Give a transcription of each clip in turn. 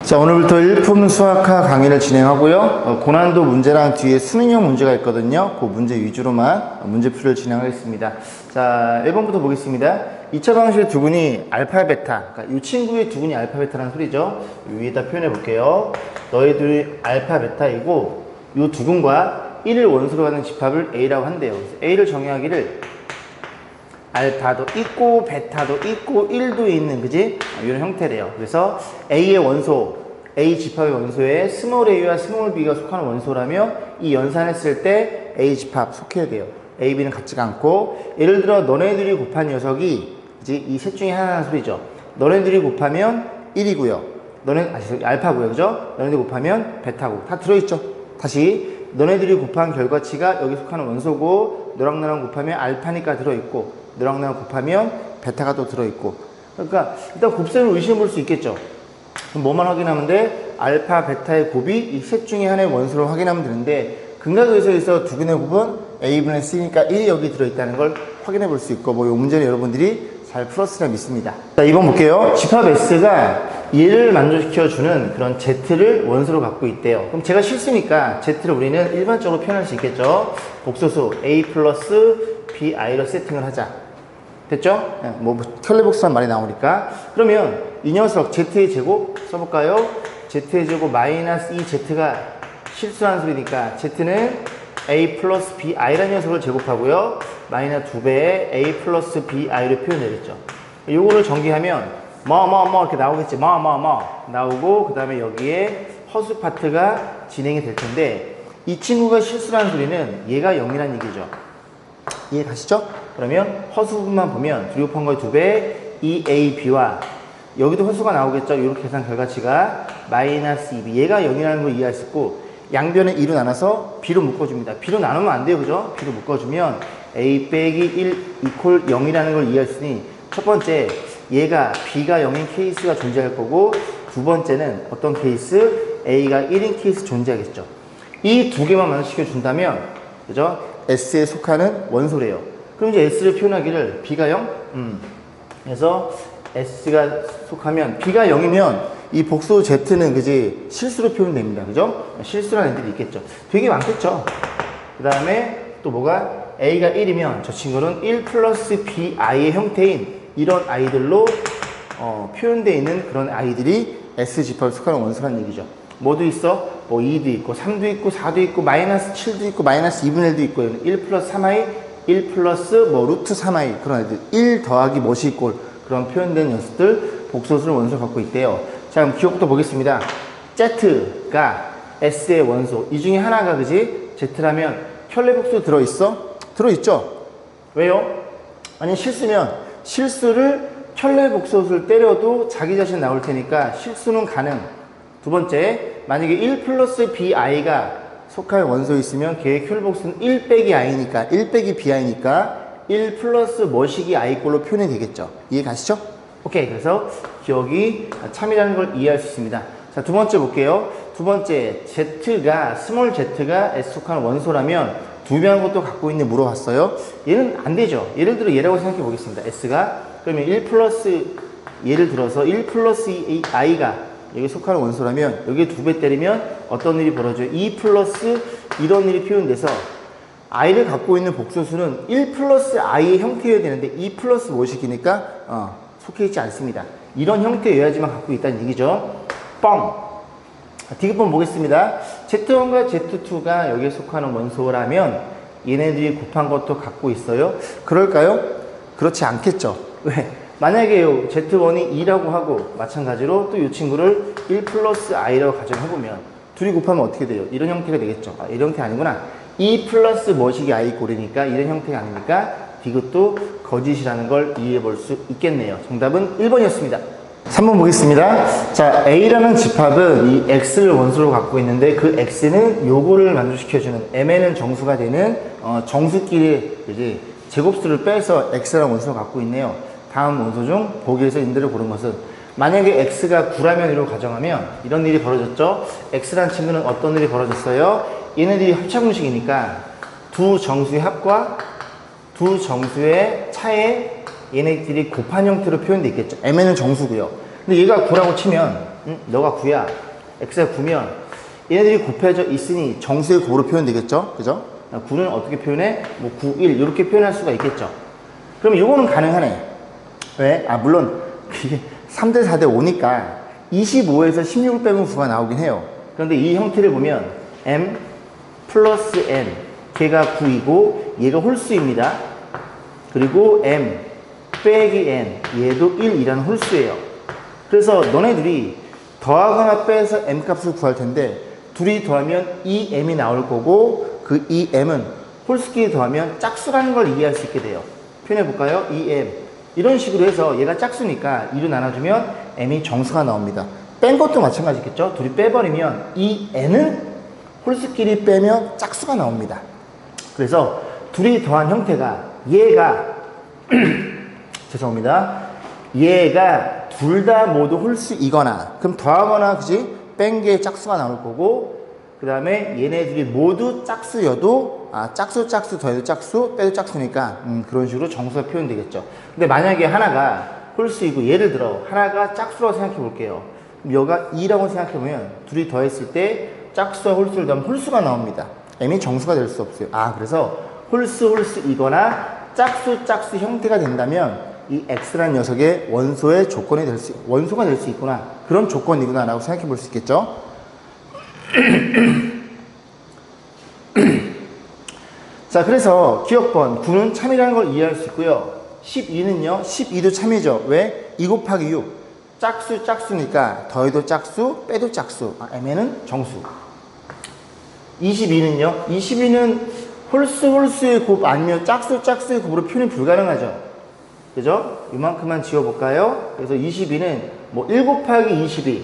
자, 오늘부터 일품 수학화 강의를 진행하고요. 고난도 문제랑 뒤에 수능형 문제가 있거든요. 그 문제 위주로만 문제풀이를 진행하겠습니다. 자, 1번부터 보겠습니다. 2차 방식의 두근이 알파, 베타. 그러니까 이 친구의 두근이 알파, 베타라는 소리죠. 위에다 표현해 볼게요. 너희들이 알파, 베타이고 이 두근과 1을 원소로 하는 집합을 A라고 한대요. 그래서 A를 정의하기를 알파도 있고 베타도 있고 1도 있는, 그지? 이런 형태래요. 그래서 A의 원소, A 집합의 원소에 스몰 a와 스몰 b가 속하는 원소라며 이 연산했을 때 A 집합 속해야 돼요. A, B는 같지가 않고, 예를 들어 너네들이 곱한 녀석이 이 셋 중에 하나라는 소리죠. 너네들이 곱하면 1이고요. 알파고요. 그죠? 너네들이 곱하면 베타고. 다 들어있죠? 다시 너네들이 곱한 결과치가 여기 속하는 원소고, 너랑 나랑 곱하면 알파니까 들어있고, 너랑 나랑 곱하면 베타가 또 들어있고. 그러니까 일단 곱셈을 의심해 볼 수 있겠죠. 그럼 뭐만 확인하면 돼? 알파, 베타의 곱이 이 셋 중에 하나의 원소를 확인하면 되는데, 근각의서에서 두근의 곱은 A분의 C니까 1이 여기 들어있다는 걸 확인해 볼 수 있고, 이 문제는 여러분들이 잘 풀었으리라 믿습니다. 자, 2번 볼게요. 집합 S가 얘를 만족시켜주는 그런 Z를 원소로 갖고 있대요. 그럼 제가 실수니까 Z를 우리는 일반적으로 표현할 수 있겠죠. 복소수 A 플러스 BI로 세팅을 하자. 됐죠? 뭐 켤레복수한 말이 나오니까. 그러면 이 녀석 Z의 제곱 써볼까요? Z의 제곱 마이너스 2Z가 실수하는 소리니까 Z는 A 플러스 BI라는 녀석을 제곱하고요. 마이너스 2배의 A 플러스 BI로 표현되겠죠. 요거를 전개하면 이렇게 나오겠지. 나오고, 그 다음에 여기에 허수 파트가 진행이 될 텐데, 이 친구가 실수라는 소리는 얘가 0이라는 얘기죠. 이해 가시죠? 그러면 허수 부분만 보면 둘이 곱한 거의 2배 2AB와 여기도 허수가 나오겠죠. 이렇게 계산 결과치가 마이너스 2B. 얘가 0이라는 걸 이해할 수 있고, 양변을 2로 나눠서 B로 묶어줍니다. B로 나누면 안 돼요. 그죠? B로 묶어주면 A 빼기 1 이퀄 0이라는 걸 이해할 수 있으니, 첫 번째, 얘가 B가 0인 케이스가 존재할 거고, 두 번째는 어떤 케이스? A가 1인 케이스 존재하겠죠. 이 두 개만 만족시켜준다면, 그죠? S에 속하는 원소래요. 그럼 이제 S를 표현하기를 B가 0? 그래서 S가 속하면, B가 0이면 이 복소 Z는 그지 실수로 표현됩니다. 그죠? 실수라는 애들이 있겠죠. 되게 많겠죠. 그 다음에 또 뭐가? A가 1이면 저 친구는 1 플러스 BI의 형태인 이런 아이들로 표현되어 있는 그런 아이들이 S 집합에 속하는 원소라는 얘기죠. 뭐도 있어? 뭐 2도 있고 3도 있고 4도 있고 마이너스 7도 있고 마이너스 2분의 1도 있고, 1 플러스 3i 1 플러스 루트 3i 그런 애들, 1 더하기 뭐시 있고 그런 표현된 녀석들 복소수를 원소로 갖고 있대요. 자, 그럼 기억부터 보겠습니다. Z가 S의 원소, 이 중에 하나가 그지? Z라면 켤레복수 들어있어? 들어있죠? 왜요? 아니 실수면 실수를 켤레복소수를 때려도 자기 자신 나올 테니까 실수는 가능. 두 번째, 만약에 1 플러스 BI가 속할 원소에 있으면 걔의 켤레복수는 1 빼기 I니까 1 빼기 BI니까 1 플러스 뭐시기 I꼴로 표현이 되겠죠. 이해 가시죠? 오케이. 그래서 기억이 참이라는 걸 이해할 수 있습니다. 자, 두 번째 볼게요. 두 번째, 스몰 Z가 S 속하는 원소라면 두 명한 것도 갖고 있는 물어봤어요. 얘는 안 되죠. 예를 들어 얘라고 생각해 보겠습니다. S가. 그러면 1 플러스, 예를 들어서 1 플러스 I가 여기 속하는 원소라면 여기에 2배 때리면 어떤 일이 벌어져요? 2 플러스 이런 일이 표현돼서 I를 갖고 있는 복소수는 1 플러스 I의 형태여야 되는데 2 플러스 뭐식이니까 속해 있지 않습니다. 이런 형태여야지만 갖고 있다는 얘기죠. 뻥! 디귿번 보겠습니다. Z1과 Z2가 여기에 속하는 원소라면 얘네들이 곱한 것도 갖고 있어요. 그럴까요? 그렇지 않겠죠. 왜? 만약에 Z1이 2라고 하고 마찬가지로 또 이 친구를 1 플러스 I라고 가정해보면 둘이 곱하면 어떻게 돼요? 이런 형태가 되겠죠. 이런 형태 아니구나. 2 플러스 뭐식이 I 꼴이니까 이런 형태가 아니니까 디귿도 거짓이라는 걸 이해해 볼 수 있겠네요. 정답은 1번이었습니다. 3번 보겠습니다. 자, A라는 집합은 이 X를 원소로 갖고 있는데 그 X는 요거를 만족시켜주는 M에는 정수가 되는 정수끼리 이제 제곱수를 빼서 X라는 원소를 갖고 있네요. 다음 원소 중 보기에서 인들을 고른 것은, 만약에 X가 9라면 이라고 가정하면 이런 일이 벌어졌죠. X라는 친구는 어떤 일이 벌어졌어요? 얘네들이 합차공식이니까 두 정수의 합과 두 정수의 차에 얘네들이 곱한 형태로 표현되어 있겠죠. M에는 정수고요. 근데 얘가 9라고 치면 너가 9야. x가 9면 얘네들이 곱해져 있으니 정수의 곱으로 표현되겠죠? 그죠? 9는 어떻게 표현해? 뭐 9, 1 이렇게 표현할 수가 있겠죠. 그럼 이거는 가능하네. 왜? 물론 이게 3대 4대 5니까 25에서 16을 빼면 9가 나오긴 해요. 그런데 이 형태를 보면 m 플러스 n 걔가 9이고 얘가 홀수입니다. 그리고 m 빼기 n 얘도 1이라는 홀수예요. 그래서 너네들이 더하거나 빼서 m 값을 구할 텐데 둘이 더하면 2m이 나올 거고 그 2m은 홀수끼리 더하면 짝수라는 걸 이해할 수 있게 돼요. 표현해 볼까요? 2m 이런 식으로 해서 얘가 짝수니까 2로 나눠주면 m이 정수가 나옵니다. 뺀 것도 마찬가지겠죠? 둘이 빼버리면 이 n은 홀수끼리 빼면 짝수가 나옵니다. 그래서 둘이 더한 형태가 얘가 죄송합니다. 얘가 둘 다 모두 홀수이거나 그럼 더하거나 그지? 뺀 게 짝수가 나올 거고 그 다음에 얘네들이 모두 짝수여도 짝수 더해도 짝수 빼도 짝수니까 그런 식으로 정수가 표현되겠죠. 근데 만약에 하나가 홀수이고 예를 들어 하나가 짝수라고 생각해 볼게요. 그럼 여기가 2라고 생각해 보면 둘이 더했을 때 짝수와 홀수를 더하면 홀수가 나옵니다. m이 정수가 될 수 없어요. 그래서 홀수이거나 짝수 형태가 된다면 이 x라는 녀석의 원소의 원소가 될 수 있구나. 그런 조건이구나 라고 생각해 볼 수 있겠죠. 자, 그래서 기억번 9는 참이라는 걸 이해할 수 있고요. 12는요, 12도 참이죠. 왜? 2 곱하기 6. 짝수니까 더해도 짝수, 빼도 짝수. m에는 정수. 22는요, 22는 홀수의 곱 아니면 짝수의 곱으로 표현이 불가능하죠. 그죠? 이만큼만 지워볼까요? 그래서 22는 뭐 1 곱하기 22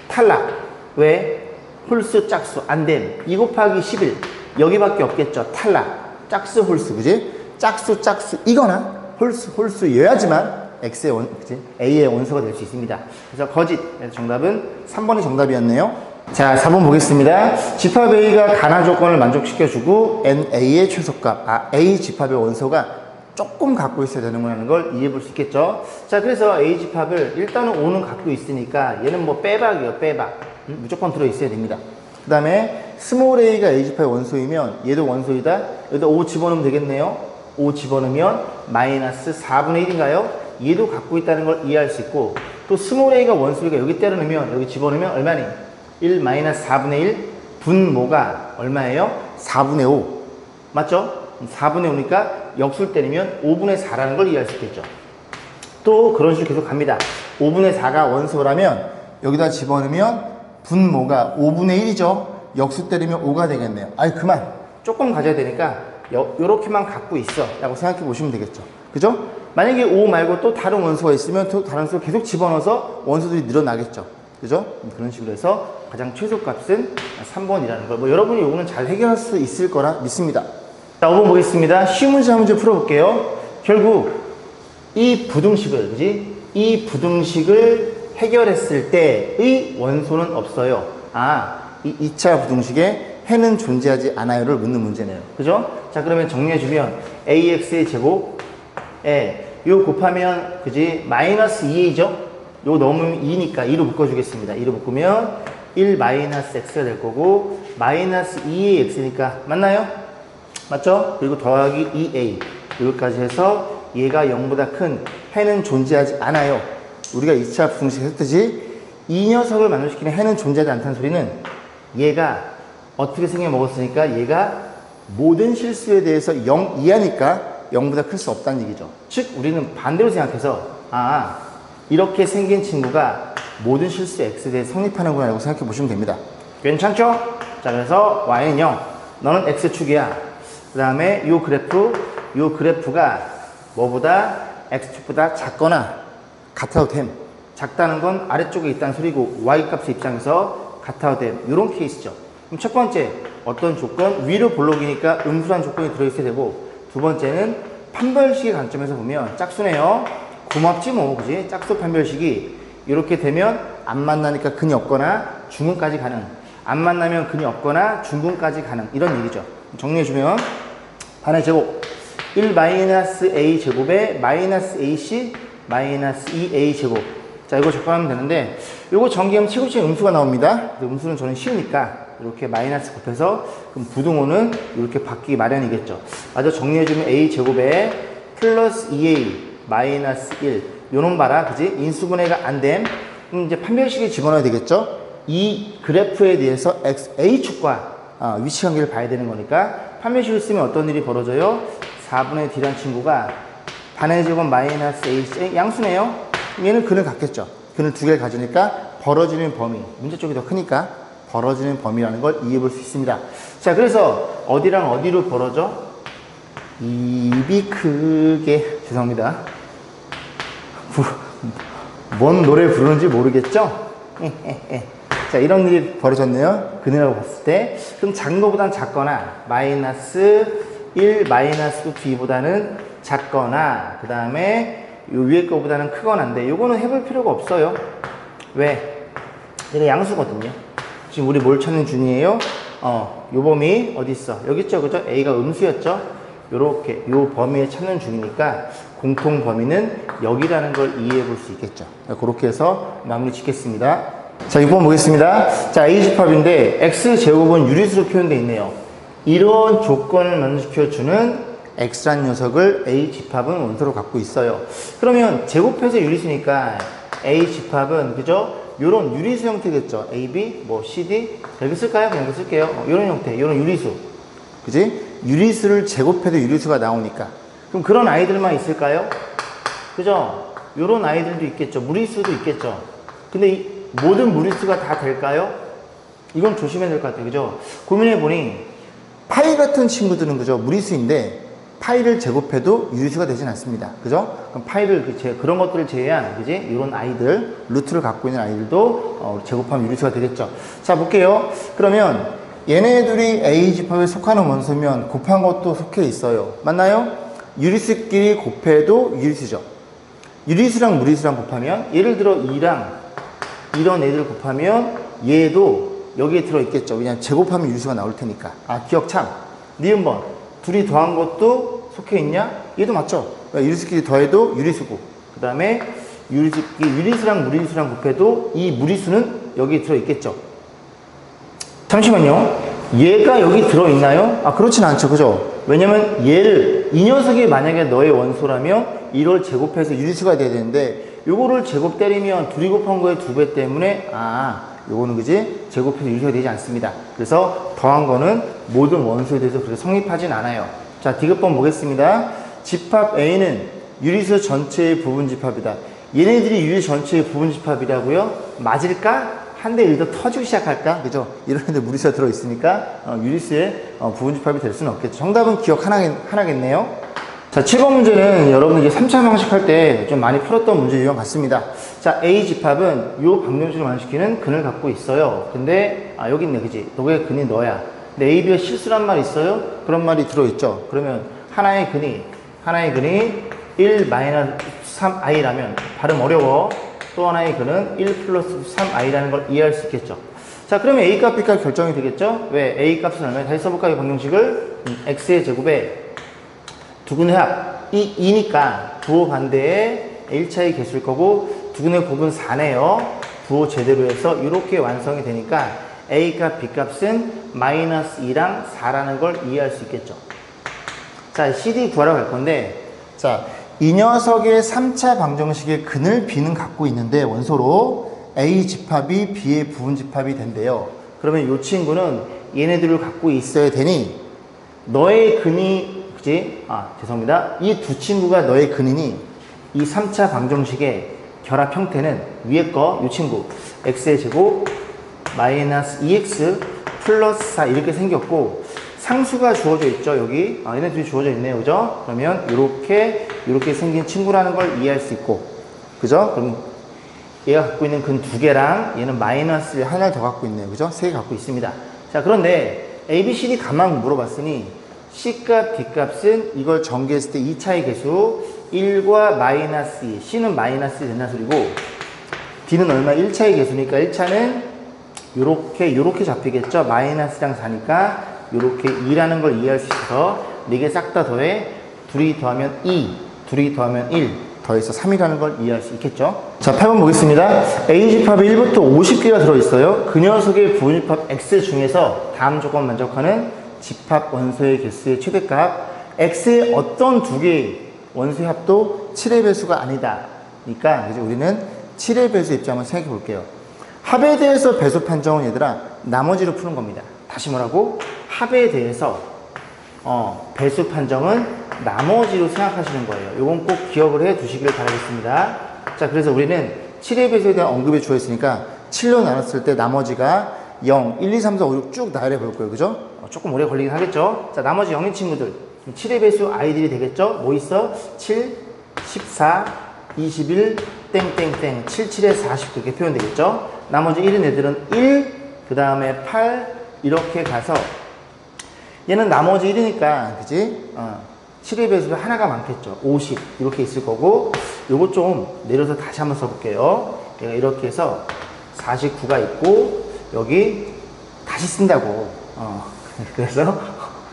탈락. 왜? 홀수 짝수 안됨. 2 곱하기 11 여기밖에 없겠죠. 탈락. 짝수 홀수 그지? 짝수 이거나 홀수여야지만 A의 원소가 될 수 있습니다. 그래서 거짓. 정답은 3번이 정답이었네요. 자, 4번 보겠습니다. 집합 A가 가나 조건을 만족시켜주고 NA의 최소값. A 집합의 원소가 조금 갖고 있어야 되는구나 걸 이해해 볼 수 있겠죠. 자, 그래서 A 집합을 일단은 5는 갖고 있으니까 얘는 뭐 빼박이에요. 빼박. 무조건 들어있어야 됩니다. 그 다음에 스몰 a가 A 집합의 원소이면 얘도 원소이다. 여기다 5 집어넣으면 되겠네요. 5 집어넣으면 마이너스 4분의 1인가요? 얘도 갖고 있다는 걸 이해할 수 있고 또 스몰 a가 원소니까 여기 때려넣으면 여기 집어넣으면 얼마니? 1 마이너스 4분의 1 분모가 얼마예요? 4분의 5 맞죠? 4분의 5니까 역수를 때리면 5분의 4라는 걸 이해할 수 있겠죠. 또 그런 식으로 계속 갑니다. 5분의 4가 원소라면 여기다 집어넣으면 분모가 5분의 1이죠. 역수 때리면 5가 되겠네요. 그만. 조금 가져야 되니까 요렇게만 갖고 있어 라고 생각해 보시면 되겠죠. 그죠? 만약에 5 말고 또 다른 원소가 있으면 또 다른 원소를 계속 집어넣어서 원소들이 늘어나겠죠. 그죠? 그런 식으로 해서 가장 최소값은 3번이라는 걸 여러분이 요거는 잘 해결할 수 있을 거라 믿습니다. 자, 5번 보겠습니다. 쉬운 문제 한 문제 풀어볼게요. 결국 이 부등식을 이 부등식을 해결했을 때의 원소는 없어요. 이 2차 부등식에 해는 존재하지 않아요를 묻는 문제네요. 그죠? 자, 그러면 정리해주면 ax의 제곱에 요 곱하면 마이너스 2a죠? 요 넣으면 2니까 2로 묶어주겠습니다. 2로 묶으면 1 마이너스 x가 될 거고 마이너스 2a x니까 맞나요? 맞죠? 그리고 더하기 2a 여기까지 해서 얘가 0보다 큰 해는 존재하지 않아요. 우리가 2차 부등식 했듯이 이 녀석을 만족시키는 해는 존재하지 않다는 소리는 얘가 어떻게 생겨 먹었으니까 얘가 모든 실수에 대해서 0 이하니까 0보다 클 수 없다는 얘기죠. 즉 우리는 반대로 생각해서 이렇게 생긴 친구가 모든 실수 x에 대해 성립하는구나 라고 생각해 보시면 됩니다. 괜찮죠? 자, 그래서 y는 0 너는 x축이야. 그 다음에 요 그래프가 뭐보다 x축보다 작거나 같아도 됨. 작다는 건 아래쪽에 있다는 소리고 y값의 입장에서 같아도 됨. 이런 케이스죠. 그럼 첫 번째 어떤 조건? 위로 볼록이니까 음수란 조건이 들어있어야 되고 두 번째는 판별식의 관점에서 보면 짝수네요. 고맙지 뭐 그지? 짝수 판별식이 이렇게 되면 안 만나니까 근이 없거나 중근까지 가능. 안 만나면 근이 없거나 중근까지 가능. 이런 얘기죠. 정리해주면 반의 제곱 1 마이너스 a 제곱에 마이너스 ac 마이너스 2a 제곱. 자, 이거 적분하면 되는데 요거 전개하면 최고치 음수가 나옵니다. 음수는 저는 쉬우니까 이렇게 마이너스 곱해서 그럼 부등호는 이렇게 바뀌기 마련이겠죠. 맞아, 정리해주면 a 제곱에 플러스 2a 마이너스 1 요놈 봐라, 그지? 인수분해가 안 됨. 그럼 이제 판별식에 집어넣어야 되겠죠. 이 그래프에 대해서 a축과 위치 관계를 봐야 되는 거니까 판별식을 쓰면 어떤 일이 벌어져요? 4분의 d란 친구가 반의 제곱 마이너스 a 양수네요. 얘는 근을 갖겠죠. 근을 두 개를 가지니까 벌어지는 범위, 문제 쪽이 더 크니까 벌어지는 범위라는 걸 이해해 볼 수 있습니다. 자, 그래서 어디랑 어디로 벌어져? 입이 크게, 죄송합니다. 뭔 노래 부르는지 모르겠죠? 자, 이런 일이 벌어졌네요. 근이라고 봤을 때. 그럼 작은 것보다는 작거나, 마이너스 1, 마이너스 2보다는 작거나, 그 다음에 요 위에 거보다는 크거나인데, 요거는 해볼 필요가 없어요. 왜? 얘가 양수거든요. 지금 우리 뭘 찾는 중이에요? 요 범위 어디 있어? 여기 있죠, 그죠? A가 음수였죠? 요렇게 요 범위에 찾는 중이니까 공통 범위는 여기라는 걸 이해해 볼 수 있겠죠. 그렇게 해서 마무리 짓겠습니다. 자, 6번 보겠습니다. 자, A집합인데 X제곱은 유리수로 표현되어 있네요. 이런 조건을 만족시켜주는 X란 녀석을 A집합은 원소로 갖고 있어요. 그러면 제곱해서 유리수니까 A집합은, 그죠? 요런 유리수 형태겠죠. A, B, 뭐 C, D 여기 쓸까요? 그냥 이렇게 쓸게요. 요런 형태, 요런 유리수, 그지? 유리수를 제곱해도 유리수가 나오니까. 그럼 그런 아이들만 있을까요? 그죠? 요런 아이들도 있겠죠. 무리수도 있겠죠. 근데 이 모든 무리수가 다 될까요? 이건 조심해야 될 것 같아요. 그죠? 고민해보니 파이 같은 친구들은, 그죠? 무리수인데 파이를 제곱해도 유리수가 되진 않습니다. 그죠? 그럼 파이를, 그런 것들을 제외한, 그지? 이런 아이들, 루트를 갖고 있는 아이들도 제곱하면 유리수가 되겠죠. 자, 볼게요. 그러면 얘네 둘이 A집합에 속하는 원소면 곱한 것도 속해 있어요. 맞나요? 유리수끼리 곱해도 유리수죠. 유리수랑 무리수랑 곱하면, 예를 들어 2랑 이런 애들 곱하면 얘도 여기에 들어있겠죠. 왜냐면 제곱하면 유리수가 나올 테니까. 기억 참. 니은번. 둘이 더한 것도 속해 있냐? 얘도 맞죠. 유리수끼리 더해도 유리수고, 그 다음에 유리수랑 무리수랑 곱해도 이 무리수는 여기에 들어있겠죠. 잠시만요. 얘가 여기 들어있나요? 그렇진 않죠. 그죠? 왜냐면 이 녀석이 만약에 너의 원소라면 이걸 제곱해서 유리수가 돼야 되는데, 요거를 제곱 때리면 둘이 곱한 거의 2배 때문에, 요거는, 그지? 제곱해서 유리수가 되지 않습니다. 그래서 더한 거는 모든 원소에 대해서 그렇게 성립하진 않아요. 자, D급번 보겠습니다. 집합 A는 유리수 전체의 부분집합이다. 얘네들이 유리수 전체의 부분집합이라고요? 맞을까? 한 대 일더 터지기 시작할까? 그죠? 이런 애들 무리수가 들어있으니까 유리수의 부분집합이 될 수는 없겠죠. 정답은 기억 하나겠네요. 자, 7번 문제는 여러분 이제 3차 방식 할 때 좀 많이 풀었던 문제 유형 같습니다. 자, A집합은 요 방정식을 완화시키는 근을 갖고 있어요. 근데 여기 있네, 그지? 너의 근이 너야. 근데 A, B가 실수란 말 있어요? 그런 말이 들어있죠. 그러면 하나의 근이 1-3i라면 발음 어려워. 또 하나의 근은 1+3i라는 걸 이해할 수 있겠죠. 자, 그러면 A값, B값 결정이 되겠죠? 왜? A값은 얼마야? 다시 써볼까요? 이 방정식을 X의 제곱에 두근의 합, 이 2니까 부호 반대에 1차의 개수일 거고, 두근의 곱은 4네요. 부호 제대로 해서 이렇게 완성이 되니까 A값, B값은 마이너스 2랑 4라는 걸 이해할 수 있겠죠. 자, CD 구하라고 할 건데, 자, 이 녀석의 3차 방정식의 근을 B는 갖고 있는데 원소로 A집합이 B의 부분집합이 된대요. 그러면 이 친구는 얘네들을 갖고 있어야 되니 너의 근이, 그치? 죄송합니다. 이 두 친구가 너의 근이니 이 3차 방정식의 결합 형태는 위에 거, 이 친구 x의 제곱 마이너스 2x 플러스 4 이렇게 생겼고, 상수가 주어져 있죠. 여기 얘네들이 주어져 있네요. 그죠? 그러면 이렇게 생긴 친구라는 걸 이해할 수 있고, 그죠? 그럼 얘가 갖고 있는 근 2개랑 얘는 마이너스 하나를 더 갖고 있네요. 그죠? 3개 갖고 있습니다. 자, 그런데 A, B, C, D 값만 물어봤으니 C값, D값은 이걸 전개했을 때 2차의 개수 1과 마이너스 2, C는 마이너스 2 된다는 소리고, D는 얼마? 1차의 개수니까 1차는 요렇게 잡히겠죠? 마이너스랑 4니까 요렇게 2라는 걸 이해할 수 있어서 4개 싹 다 더해, 둘이 더하면 2, 둘이 더하면 1, 더해서 3이라는 걸 이해할 수 있겠죠. 자, 8번 보겠습니다. A집합이 1부터 50개가 들어있어요. 그 녀석의 부호집합 X 중에서 다음 조건 만족하는 집합 원소의 개수의 최대값 X의 어떤 두 개의 원소의 합도 7의 배수가 아니다. 그러니까 이제 우리는 7의 배수 입장 한번 생각해 볼게요. 합에 대해서 배수 판정은 얘들아 나머지로 푸는 겁니다. 다시 뭐라고? 합에 대해서 배수 판정은 나머지로 생각하시는 거예요. 이건 꼭 기억을 해 두시기를 바라겠습니다. 자, 그래서 우리는 7의 배수에 대한 언급이 주어있으니까 7로 나눴을 때 나머지가 0, 1, 2, 3, 4, 5, 6 쭉 나열해 볼 거예요. 그죠? 조금 오래 걸리긴 하겠죠? 자, 나머지 0인 친구들. 7의 배수 아이들이 되겠죠? 뭐 있어? 7, 14, 21, 땡땡땡. 7, 7에 40 그렇게 표현되겠죠? 나머지 1인 애들은 1, 그 다음에 8, 이렇게 가서 얘는 나머지 1이니까, 그지? 7의 배수가 하나가 많겠죠? 50, 이렇게 있을 거고, 요거 좀 내려서 다시 한번 써볼게요. 얘가 이렇게 해서 49가 있고, 여기 다시 쓴다고. 그래서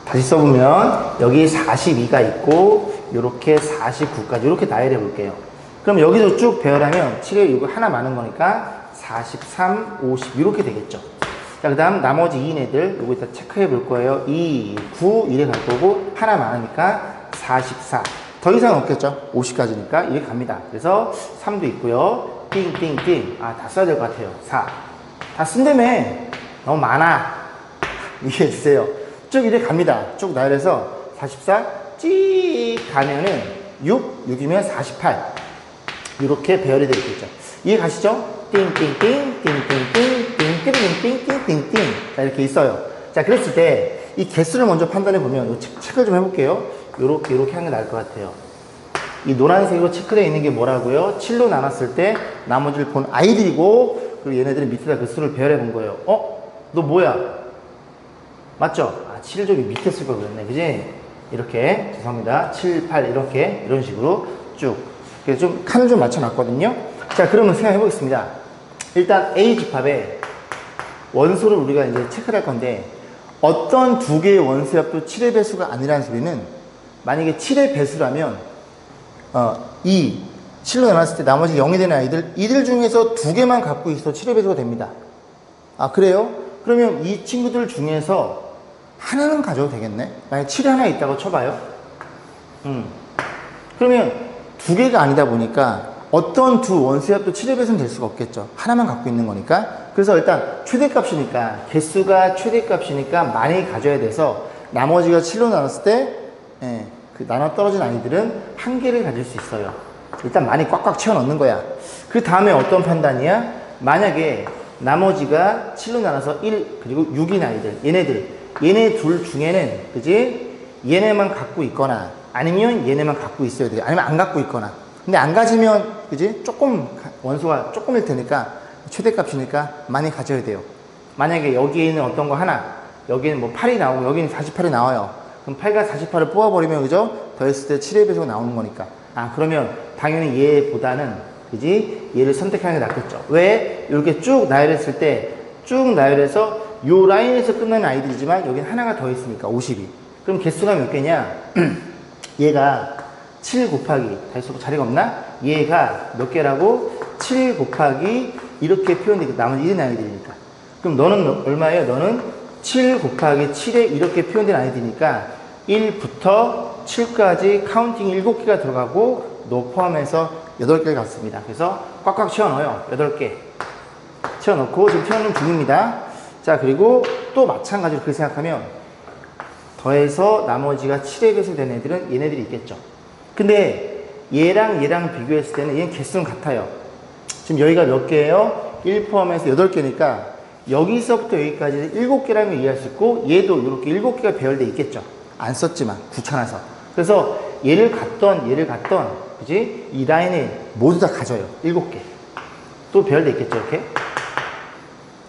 다시 써보면 여기 42가 있고 이렇게 49까지 이렇게 나열해 볼게요. 그럼 여기서 쭉 배열하면 7에 이거 하나 많은 거니까 43, 50 이렇게 되겠죠. 자, 그 다음 나머지 2인 애들 요거 이따 체크해 볼 거예요. 2, 9 이래 갈 거고 하나 많으니까 44. 더 이상 없겠죠. 50까지니까 이렇게 갑니다. 그래서 3도 있고요. 띵띵띵. 아, 다 써야 될 것 같아요. 4. 다 쓴다며. 너무 많아. 이해해 주세요. 쭉 이래 갑니다. 쭉 나열해서 44 찍 가면은 6, 6이면 48 이렇게 배열이 되어 있겠죠. 이해 가시죠? 띵띵띵 띵띵띵 띵띵띵띵띵띵 자, 이렇게 있어요. 자, 그랬을 때 이 개수를 먼저 판단해 보면 체크를 좀 해볼게요. 이렇게 하는 게 나을 것 같아요. 이 노란색으로 체크되어 있는 게 뭐라고요? 7로 나눴을 때 나머지를 본 아이들이고, 그리고 얘네들은 밑에다 그 수를 배열해 본 거예요. 너 뭐야? 맞죠? 7을 저기 밑에 쓸 걸 그랬네. 그지? 이렇게, 죄송합니다. 7, 8, 이렇게, 이런 식으로 쭉. 그래서 좀, 칸을 좀 맞춰놨거든요. 자, 그러면 생각해 보겠습니다. 일단 A집합에 원소를 우리가 이제 체크를 할 건데, 어떤 두 개의 원소의 합도 7의 배수가 아니라는 소리는, 만약에 7의 배수라면, 7로 나눴을 때 나머지 0이 되는 아이들, 이들 중에서 두 개만 갖고 있어 7의 배수가 됩니다. 아, 그래요? 그러면 이 친구들 중에서 하나는 가져도 되겠네? 만약에 7이 하나 있다고 쳐봐요. 그러면 두 개가 아니다 보니까 어떤 두 원소의 합도 7의 배수는 될 수가 없겠죠. 하나만 갖고 있는 거니까. 그래서 일단 최대값이니까, 개수가 최대값이니까 많이 가져야 돼서 나머지가 7로 나눴을 때 그 나눠 떨어진 아이들은 한 개를 가질 수 있어요. 일단 많이 꽉꽉 채워 넣는 거야. 그 다음에 어떤 판단이야? 만약에 나머지가 7로 나눠서 1 그리고 6인 아이들, 얘네 둘 중에는, 그지? 얘네만 갖고 있거나 아니면 얘네만 갖고 있어야 돼요. 아니면 안 갖고 있거나. 근데 안 가지면, 그지? 조금 원소가 조금일 테니까 최대값이니까 많이 가져야 돼요. 만약에 여기에 있는 어떤 거 하나, 여기는 뭐 8이 나오고 여기는 48이 나와요. 그럼 8과 48을 뽑아버리면, 그죠? 더했을 때 7의 배수가 나오는 거니까. 그러면 당연히 얘보다는, 그지? 얘를 선택하는 게 낫겠죠. 왜? 이렇게 쭉 나열했을 때, 쭉 나열해서 요 라인에서 끝나는 아이들이지만 여기는 하나가 더 있으니까 52. 그럼 개수가 몇 개냐? 얘가 7 곱하기, 다시 써 자리가 없나? 얘가 몇 개라고? 7 곱하기 이렇게 표현되고 나머지 1인 아이들이니까. 그럼 너는 얼마예요? 너는 7 곱하기 7에 이렇게 표현된 아이들이니까 1부터 7까지 카운팅 7개가 들어가고 너 포함해서 8개를 갖습니다. 그래서 꽉꽉 채워넣어요. 8개 채워넣고 지금 채워넣는 중입니다. 자, 그리고 또 마찬가지로 그렇게 생각하면 더해서 나머지가 7의 배수 된 애들은 얘네들이 있겠죠. 근데 얘랑 비교했을 때는 얘는 개수는 같아요. 지금 여기가 몇 개예요? 1 포함해서 8개니까 여기서부터 여기까지 7개라는 걸 이해할 수 있고, 얘도 이렇게 7개가 배열돼 있겠죠. 안 썼지만 귀찮아서. 그래서 얘를 갖던 그지? 이 라인에 모두 다 가져요. 7개 또 배열돼 있겠죠. 이렇게.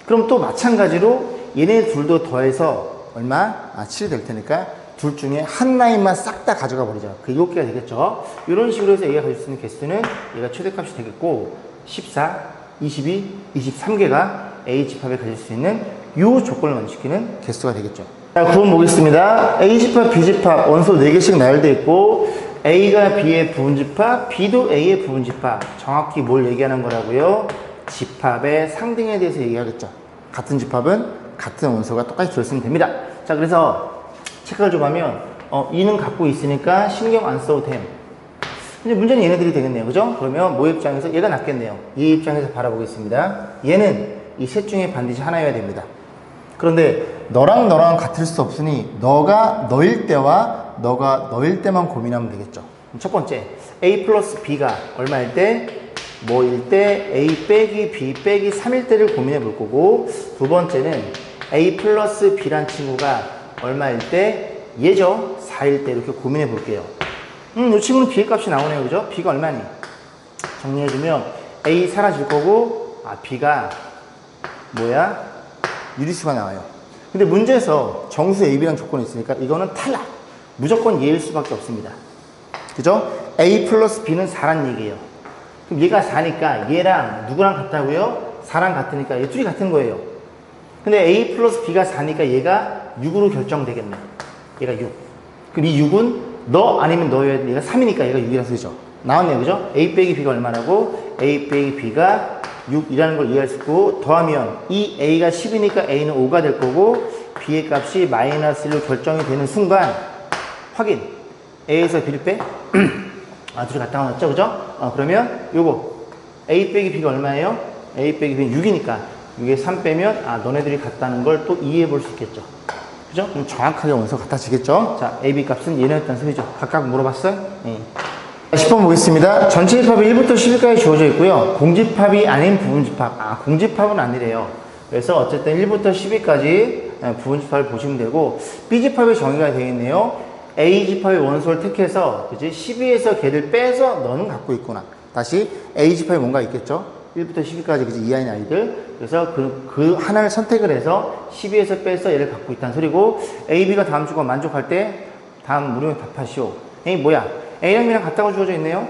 그럼 또 마찬가지로 얘네 둘도 더해서 얼마? 7이 될 테니까 둘 중에 한 라인만 싹 다 가져가 버리죠. 그 7개가 되겠죠. 이런 식으로 해서 얘가 가질 수 있는 개수는 얘가 최대값이 되겠고, 14, 22, 23개가 A집합에 가질 수 있는 이 조건을 만족시키는 개수가 되겠죠. 자, 9번 보겠습니다. A집합, B집합 원소 4개씩 나열되어 있고, A가 B의 부분집합, B도 A의 부분집합. 정확히 뭘 얘기하는 거라고요? 집합의 상등에 대해서 얘기하겠죠. 같은 집합은 같은 원소가 똑같이 들었으면 됩니다. 자, 그래서 체크를 좀 하면 2는 갖고 있으니까 신경 안 써도 됨. 이제 문제는 얘네들이 되겠네요. 그죠? 그러면 모 입장에서 얘가 낫겠네요. 얘 입장에서 바라보겠습니다. 얘는 이 셋 중에 반드시 하나여야 됩니다. 그런데 너랑 너랑 같을 수 없으니 너가 너일 때와 너가 너일 때만 고민하면 되겠죠. 첫 번째, A 플러스 B가 얼마일 때? 뭐일 때? A 빼기 B 빼기 3일 때를 고민해 볼 거고, 두 번째는 A 플러스 B란 친구가 얼마일 때? 얘죠. 4일 때 이렇게 고민해 볼게요. 이 친구는 B의 값이 나오네요. 그죠? B가 얼마니? 정리해주면 A 사라질 거고, B가 뭐야? 유리수가 나와요. 근데 문제에서 정수 AB라는 조건이 있으니까 이거는 탈락. 무조건 얘일 수밖에 없습니다. 그죠? A 플러스 B는 4란 얘기예요. 그럼 얘가 4니까 얘랑 누구랑 같다고요? 4랑 같으니까 얘 둘이 같은 거예요. 근데 A 플러스 B가 4니까 얘가 6으로 결정되겠네. 얘가 6. 그럼 이 6은 너 아니면 너여야 돼. 얘가 3이니까 얘가 6이라는 소리죠. 나왔네요. 그죠? A 빼기 B가 얼마라고? A 빼기 B가 6이라는 걸 이해할 수 있고, 더하면 이 A가 10이니까 A는 5가 될 거고, B의 값이 마이너스 1로 결정이 되는 순간 확인. A에서 B를 빼? 둘이 같다 나왔죠? 그죠? 그러면 요거 A 빼기 B가 얼마예요? A 빼기 B는 6이니까 6에 3 빼면 너네들이 같다는 걸 또 이해해 볼 수 있겠죠. 그죠? 그럼 정확하게 원소가 같아지겠죠? 자, A, B 값은 얘네였다는 소리죠. 각각 물어봤어요? 네. 10번 보겠습니다. 전체 집합이 1부터 10일까지 주어져 있고요. 공집합이 아닌 부분집합. 공집합은 아니래요. 그래서 어쨌든 1부터 10일까지 부분집합을 보시면 되고, B집합의 정의가 되어 있네요. A집합의 원소를 택해서, 그지? 12에서 걔를 빼서 너는 갖고 있구나. 다시 A집합이 뭔가 있겠죠? 1부터 10일까지 그지? 이하인 아이들. 그래서 그 하나를 선택을 해서 12에서 빼서 얘를 갖고 있다는 소리고, A, B가 다음 주가 만족할 때 다음 무료에 답하시오. A 뭐야? A랑 B랑 같다고 주어져 있네요.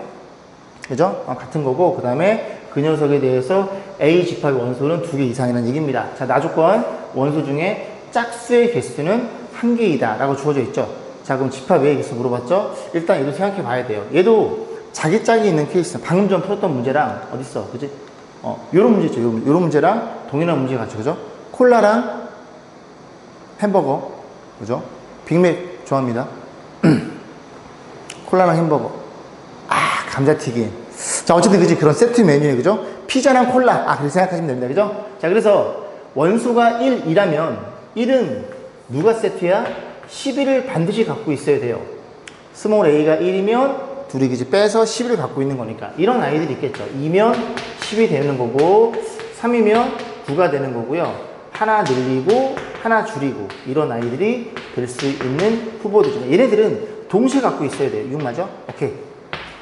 그죠? 같은 거고, 그 다음에 그 녀석에 대해서 A 집합의 원소는 2개 이상이라는 얘기입니다. 자, 나조건 원소 중에 짝수의 개수는 1개이다 라고 주어져 있죠. 자, 그럼 집합 A의 개수 물어봤죠? 일단 얘도 생각해 봐야 돼요. 얘도 자기 짝이 있는 케이스, 방금 전 풀었던 문제랑 어딨어? 그지? 요런 문제 있죠. 요런 문제랑 동일한 문제가 같죠. 그죠? 콜라랑 햄버거. 그죠? 빅맥 좋아합니다. 콜라랑 햄버거. 감자튀김. 자, 어쨌든 그지? 그런 세트 메뉴에, 그죠? 피자랑 콜라. 그렇게 생각하시면 됩니다. 그죠? 자, 그래서 원소가 1이라면 1은 누가 세트야? 11을 반드시 갖고 있어야 돼요. 스몰 a가 1이면 둘이 그지? 빼서 11을 갖고 있는 거니까. 이런 아이들이 있겠죠. 2면 10이 되는 거고, 3이면 9가 되는 거고요. 하나 늘리고, 하나 줄이고, 이런 아이들이 될 수 있는 후보들이죠. 얘네들은 동시에 갖고 있어야 돼요. 6 맞아? 오케이.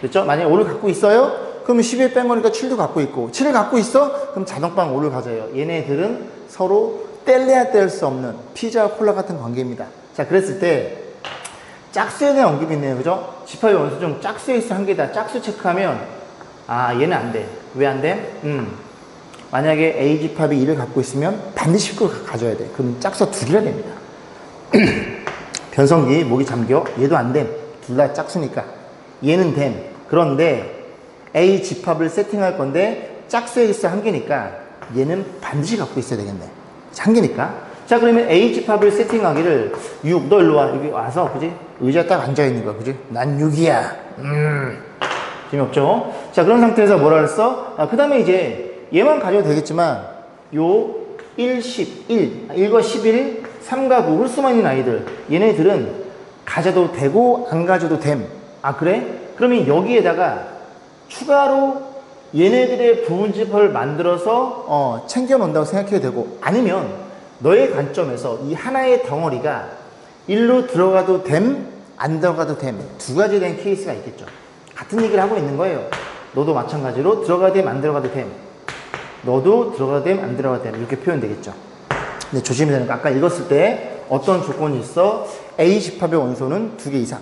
됐죠? 만약에 5를 갖고 있어요? 그러면 12에 뺀 거니까 7도 갖고 있고, 7을 갖고 있어? 그럼 자동방 5를 가져요. 얘네들은 서로 뗄래야 뗄 수 없는 피자와 콜라 같은 관계입니다. 자, 그랬을 때 짝수에 대한 언급이 있네요. 그죠? 집합의 원소 중 짝수에 있어 한 개다. 짝수 체크하면 얘는 안 돼. 왜 안 돼? 만약에 A 집합이 2를 갖고 있으면 반드시 10을 가져야 돼. 그럼 짝수가 2개가 됩니다. 변성기, 목이 잠겨. 얘도 안 됨. 둘 다 짝수니까. 얘는 됨. 그런데 A 집합을 세팅할 건데 짝수에 있어 한 개니까 얘는 반드시 갖고 있어야 되겠네. 한 개니까. 자, 그러면 A 집합을 세팅하기를 6, 너 일로 와. 여기 와서, 그지? 의자 딱 앉아있는 거야. 그지? 난 6이야. 재미없죠? 자, 그런 상태에서 뭐라 그랬어? 그 다음에 이제 얘만 가져도 되겠지만 요 1, 10, 1과 11, 3과 9 홀수만 있는 아이들, 얘네들은 가져도 되고 안 가져도 됨. 그래? 그러면 여기에다가 추가로 얘네들의 부분집합을 만들어서 챙겨 놓는다고 생각해도 되고, 아니면 너의 관점에서 이 하나의 덩어리가 1로 들어가도 됨, 안 들어가도 됨, 두 가지에 대한 케이스가 있겠죠. 같은 얘기를 하고 있는 거예요. 너도 마찬가지로 들어가도 됨, 안 들어가도 됨, 너도 들어가도 됨, 안 들어가도 됨, 이렇게 표현되겠죠. 근데 조심해야 되는 거, 아까 읽었을 때 어떤 조건이 있어? A 집합의 원소는 2개 이상.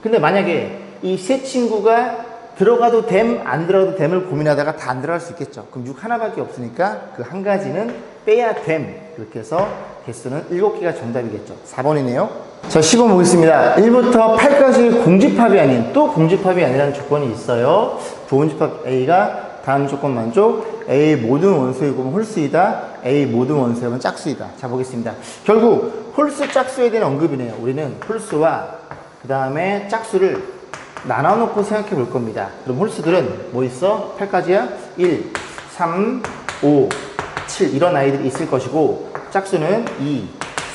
근데 만약에 이 세 친구가 들어가도 됨, 안 들어가도 됨을 고민하다가 다 안 들어갈 수 있겠죠. 그럼 6 하나밖에 없으니까 그 한 가지는 빼야 됨. 그렇게 해서 개수는 7개가 정답이겠죠. 4번이네요. 자, 10번 보겠습니다. 1부터 8까지 공집합이 아닌, 또 공집합이 아니라는 조건이 있어요. 부분집합 A가 다음 조건 만족. A 모든 원소의 곱은 홀수이다. A 모든 원소의 곱은 짝수이다. 자, 보겠습니다. 결국 홀수 짝수에 대한 언급이네요. 우리는 홀수와 그 다음에 짝수를 나눠놓고 생각해 볼 겁니다. 그럼 홀수들은 뭐 있어? 8까지야? 1, 3, 5, 7 이런 아이들이 있을 것이고, 짝수는 2,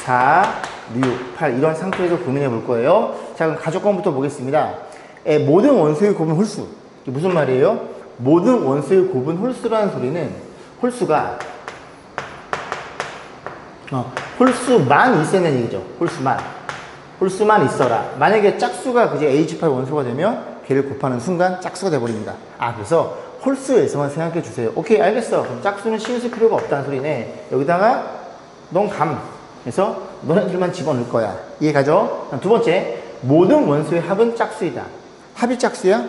4, 6, 8 이런 상태에서 고민해 볼 거예요. 자, 그럼 가족권부터 보겠습니다. 모든 원소의 곱은 홀수. 이게 무슨 말이에요? 모든 원소의 곱은 홀수라는 소리는 홀수가 홀수만 있었는 얘기죠. 홀수만 있어라. 만약에 짝수가 그제 H집합 원소가 되면 걔를 곱하는 순간 짝수가 돼버립니다. 그래서 홀수에서만 생각해 주세요. 오케이, 알겠어. 그럼 짝수는 신경 쓸 필요가 없다는 소리네. 여기다가 넌 감. 그래서 너네들만 집어넣을 거야. 이해가죠? 두 번째, 모든 원소의 합은 짝수이다. 합이 짝수야?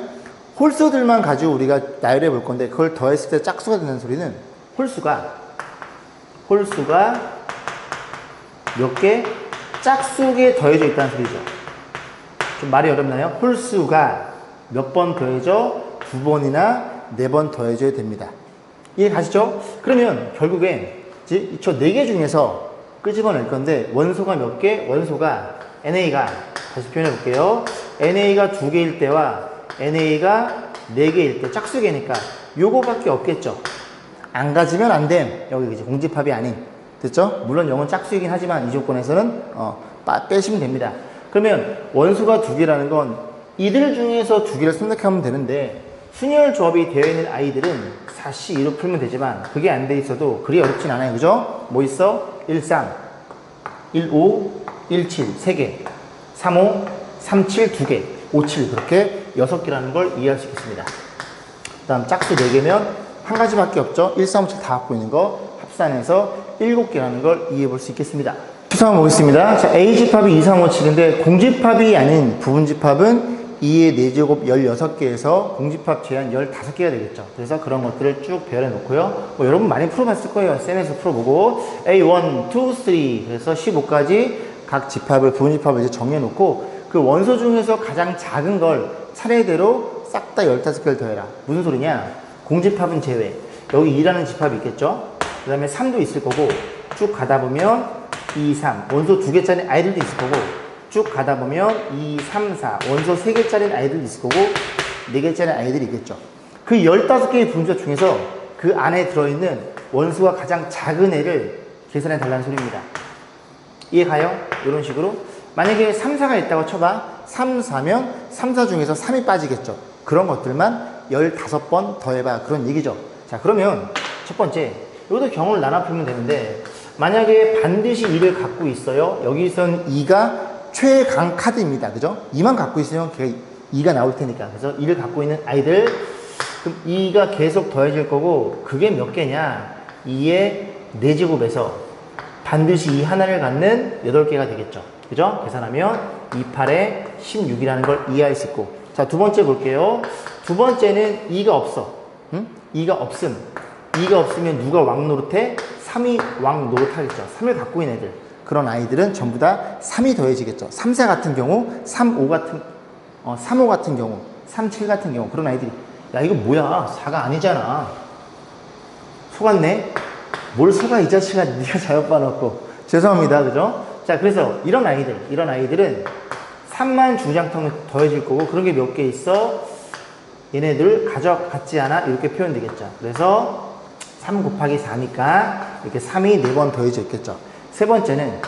홀수들만 가지고 우리가 나열해 볼 건데, 그걸 더했을 때 짝수가 된다는 소리는 홀수가 몇 개? 짝수에 더해져 있다는 소리죠. 좀 말이 어렵나요? 홀수가 몇 번 더해져? 2번이나 4번 더해져야 됩니다. 이해 가시죠? 그러면 결국엔 저 4개 중에서 끄집어낼 건데, 원소가 몇 개? 원소가 NA가, 다시 표현해 볼게요. NA가 2개일 때와 NA가 4개일 때, 짝수개니까 요거밖에 없겠죠. 안 가지면 안 됨. 여기 이제 공집합이 아닌. 됐죠? 물론 0은 짝수이긴 하지만 이 조건에서는 빼시면 됩니다. 그러면 원소가 2개라는 건 이들 중에서 2개를 선택하면 되는데, 순열 조합이 되어 있는 아이들은 4시 2로 풀면 되지만 그게 안 돼 있어도 그리 어렵진 않아요. 그죠? 뭐 있어? 13, 15, 17 3개, 35, 37 2개, 57 그렇게 6개라는 걸 이해할 수 있겠습니다. 그 다음 짝수 4개면 한 가지밖에 없죠. 1, 3, 5, 7 다 갖고 있는 거 합산해서 7개라는 걸 이해해 볼 수 있겠습니다. 추상을 보겠습니다. 자, A집합이 2, 3, 5, 7인데 공집합이 아닌 부분집합은 2의 4제곱 16개에서 공집합 제한 15개가 되겠죠. 그래서 그런 것들을 쭉 배열해 놓고요. 뭐 여러분 많이 풀어봤을 거예요. 쌤에서 풀어보고 A1, 2, 3 그래서 15까지 각 집합을 부분집합을 이제 정해 놓고, 그 원소 중에서 가장 작은 걸 차례대로 싹 다 15개를 더해라. 무슨 소리냐? 공집합은 제외. 여기 2라는 집합이 있겠죠. 그 다음에 3도 있을 거고, 쭉 가다 보면 2, 3 원소 2개짜리 아이들도 있을 거고, 쭉 가다 보면 2, 3, 4 원소 3개짜리 아이들도 있을 거고, 4개짜리 아이들이 있겠죠. 그 15개의 분자 중에서 그 안에 들어있는 원소가 가장 작은 애를 계산해 달라는 소리입니다. 이해 가요? 이런 식으로 만약에 3, 4가 있다고 쳐봐. 3, 4면 3, 4 중에서 3이 빠지겠죠. 그런 것들만 15번 더해봐. 그런 얘기죠. 자, 그러면 첫 번째, 여기도 경우를 나눠 풀면 되는데, 만약에 반드시 2를 갖고 있어요. 여기선 2가 최강 카드입니다. 그죠? 2만 갖고 있으면 2가 나올 테니까. 그래서 2를 갖고 있는 아이들, 그럼 2가 계속 더해질 거고, 그게 몇 개냐? 2의 4제곱에서 반드시 2 하나를 갖는 8개가 되겠죠. 그죠? 계산하면 2, 8에 16이라는 걸 이해할 수 있고. 자, 두 번째 볼게요. 두 번째는 2가 없어. 2가 없음. 2가 없으면 누가 왕 노릇해? 3이 왕 노릇하겠죠. 3을 갖고 있는 애들. 그런 아이들은 전부 다 3이 더해지겠죠. 3, 4 같은 경우, 3, 5 같은, 3, 5 같은 경우, 3, 7 같은 경우, 그런 아이들이, 야, 이거 뭐야? 4가 아니잖아. 속았네? 뭘 속아, 이 자식아. 네가 잘못 봐놓고. 죄송합니다. 그죠? 자, 그래서 이런 아이들은 3만 주장통에 더해질 거고, 그런 게 몇 개 있어? 얘네들 가져갔지 않아? 이렇게 표현되겠죠. 그래서 3 곱하기 4니까 이렇게 3이 4번 더해져 있겠죠. 세 번째는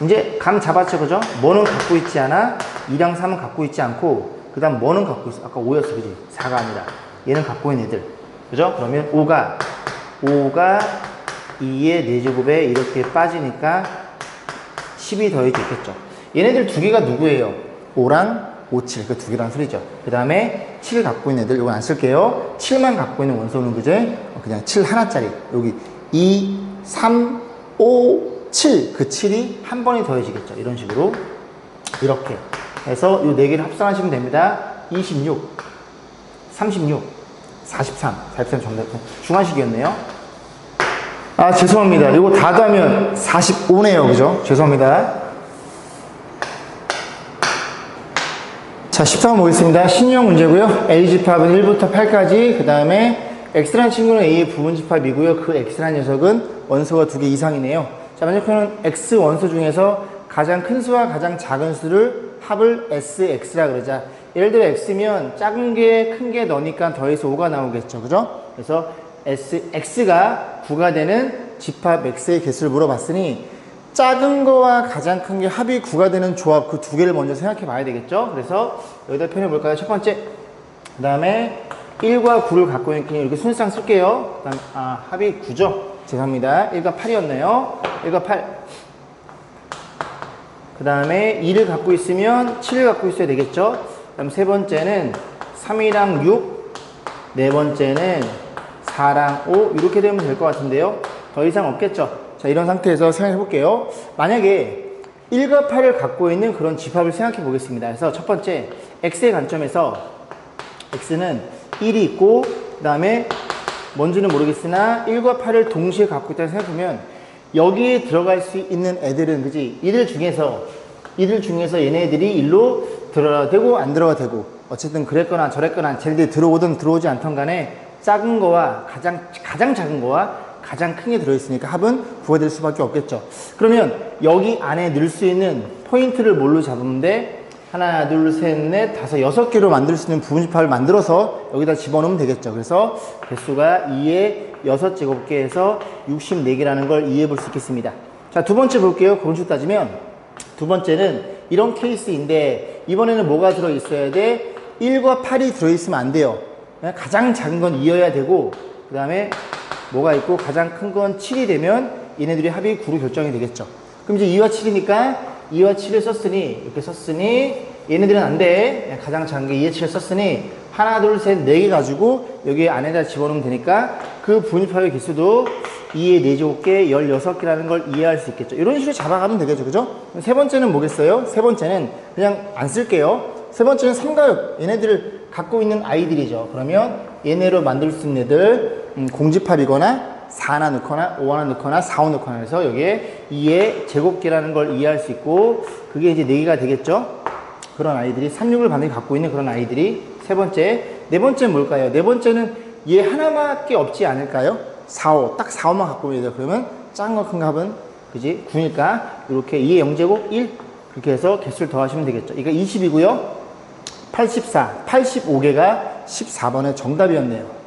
이제 감 잡았죠, 그죠? 뭐는 갖고 있지 않아? 2랑 3은 갖고 있지 않고, 그 다음 뭐는 갖고 있어? 아까 5였어, 그지? 4가 아니라. 얘는 갖고 있는 애들. 그죠? 그러면 5가 2의 4제곱에 이렇게 빠지니까 10이 더해져 있겠죠. 얘네들 두 개가 누구예요? 5랑 5, 7. 그 두 개라는 소리죠. 그 다음에 7 갖고 있는 애들, 이건 안 쓸게요. 7만 갖고 있는 원소는 그제? 그냥 7 하나짜리. 여기 2, 3, 5, 7. 그 7이 한 번에 더해지겠죠. 이런 식으로. 이렇게 해서 이 4개를 합산하시면 됩니다. 26, 36, 43. 43 정답. 중화식이었네요. 아, 죄송합니다. 이거 다 더하면 45네요. 그죠? 죄송합니다. 자, 13번 보겠습니다. 신유형 문제고요. A집합은 1부터 8까지, 그 다음에 X라는 친구는 A의 부분집합이고요. 그 X라는 녀석은 원소가 2개 이상이네요. 자, 먼저 X 원소 중에서 가장 큰 수와 가장 작은 수를 합을 SX라 그러자. 예를 들어 X면 작은 게 큰 게 너니까 더해서 5가 나오겠죠. 그죠? 그래서 X가 9가 되는 집합 X의 개수를 물어봤으니 작은 거와 가장 큰 게 합이 9가 되는 조합, 그 두 개를 먼저 생각해 봐야 되겠죠. 그래서 여기다 표현해 볼까요? 첫 번째, 그 다음에 1과 9를 갖고 있는 그냥 이렇게 순서상 쓸게요. 그 다음, 합이 9죠. 죄송합니다. 1과 8이었네요. 1과 8. 그 다음에 2를 갖고 있으면 7을 갖고 있어야 되겠죠. 그 다음 세 번째는 3이랑 6, 네 번째는 4랑 5, 이렇게 되면 될 것 같은데요. 더 이상 없겠죠. 자, 이런 상태에서 생각해 볼게요. 만약에 1과 8을 갖고 있는 그런 집합을 생각해 보겠습니다. 그래서 첫 번째, X의 관점에서 X는 1이 있고, 그 다음에 뭔지는 모르겠으나 1과 8을 동시에 갖고 있다고 생각하면 여기에 들어갈 수 있는 애들은, 그지? 이들 중에서 얘네들이 일로 들어가도 되고 안 들어가도 되고, 어쨌든 그랬거나 저랬거나 쟤네들이 들어오든 들어오지 않던 간에 작은 거와 가장 작은 거와 가장 큰 게 들어있으니까 합은 9가 될 수밖에 없겠죠. 그러면 여기 안에 넣을 수 있는 포인트를 뭘로 잡으면 돼? 하나, 둘, 셋, 넷, 다섯, 6개로 만들 수 있는 부분집합을 만들어서 여기다 집어넣으면 되겠죠. 그래서 개수가 2의 6제곱개에서 64개라는 걸 이해해 볼 수 있겠습니다. 자, 두 번째 볼게요. 그런 식으로 따지면 두 번째는 이런 케이스인데 이번에는 뭐가 들어있어야 돼? 1과 8이 들어있으면 안 돼요. 가장 작은 건 2여야 되고, 그 다음에 뭐가 있고 가장 큰 건 7이 되면 얘네들이 합이 9로 결정이 되겠죠. 그럼 이제 2와 7이니까 2와 7을 썼으니, 이렇게 썼으니 얘네들은 안 돼. 가장 작은 게 2의 7을 썼으니 하나, 둘, 셋, 4개 가지고 여기 안에다 집어넣으면 되니까 그 분집합의 개수도 2의 4제곱개 16개라는 걸 이해할 수 있겠죠. 이런 식으로 잡아가면 되겠죠. 그죠? 세 번째는 뭐겠어요? 세 번째는 그냥 안 쓸게요. 세 번째는 3가역. 얘네들을 갖고 있는 아이들이죠. 그러면 얘네로 만들 수 있는 애들, 공집합이거나 4 하나 넣거나 5 하나 넣거나 4, 5 넣거나 해서 여기에 2의 제곱계라는 걸 이해할 수 있고, 그게 이제 4개가 되겠죠. 그런 아이들이 3, 6을 반드시 갖고 있는 그런 아이들이 세 번째. 네 번째는 뭘까요? 네 번째는 얘 하나밖에 없지 않을까요? 4, 5. 딱 4, 5만 갖고 있는 애들. 그러면 작은 거 큰 거 합은, 그지? 9니까 이렇게 2의 0제곱 1. 그렇게 해서 개수를 더하시면 되겠죠. 이거 20이고요. 84, 85개가 14번의 정답이었네요.